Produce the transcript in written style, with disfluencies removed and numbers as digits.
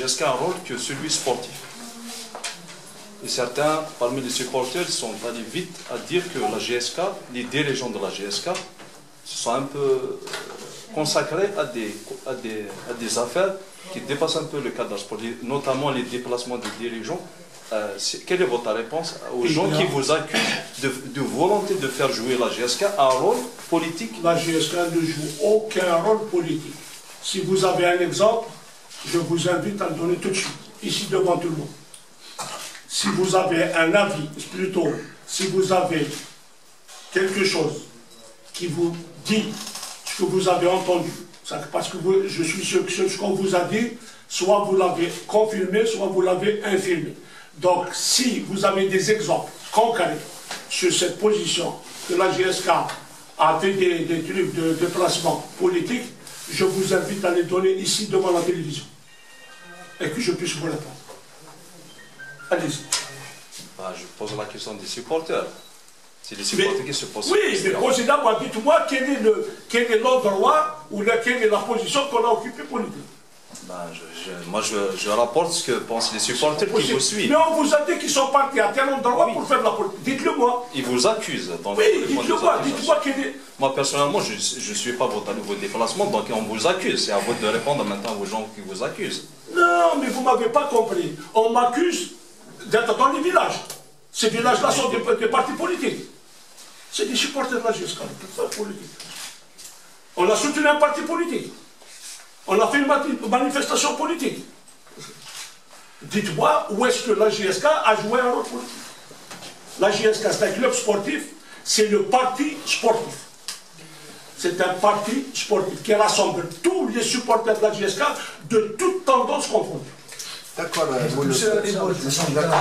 GSK a un rôle que celui sportif. Et certains, parmi les supporters, sont allés vite à dire que la GSK, les dirigeants de la GSK, se sont un peu consacrés à des affaires qui dépassent un peu le cadre sportif, notamment les déplacements des dirigeants. Quelle est votre réponse aux gens qui vous accusent de volonté de faire jouer la GSK à un rôle politique? La GSK ne joue aucun rôle politique. Si vous avez un exemple, je vous invite à le donner tout de suite, ici devant tout le monde. Si vous avez un avis, plutôt, si vous avez quelque chose qui vous dit ce que vous avez entendu, parce que je suis sûr que ce qu'on vous a dit, soit vous l'avez confirmé, soit vous l'avez infirmé. Donc, si vous avez des exemples concrets sur cette position que la GSK a fait des trucs de déplacement politique, je vous invite à les donner ici devant la télévision et que je puisse vous répondre. Allez-y. Je pose la question des supporters. C'est les supporters qui se posent. Oui, mais posez-moi, dites-moi quel est l'endroit ou quelle est la position qu'on a occupée politique. Moi, je rapporte ce que pensent les supporters qui vous suivent. Mais on vous a dit qu'ils sont partis à tel endroit pour faire de la politique. Dites-le moi. Ils vous accusent. Donc, oui, dites-le moi. Dites-moi quel est... Moi, personnellement, je ne suis pas vos déplacements, donc on vous accuse. C'est à vous de répondre maintenant aux gens qui vous accusent. Non, mais vous ne m'avez pas compris. On m'accuse d'être dans les villages. Ces villages-là sont des partis politiques. C'est des supporters de la GSK, politique. On a soutenu un parti politique. On a fait une manifestation politique. Dites-moi où est-ce que la GSK a joué un rôle politique. La GSK, c'est un club sportif, c'est le parti sportif. C'est un parti sportif qui rassemble tous les supporters de la GSK de toutes tendances confondues. D'accord, me semble d'accord.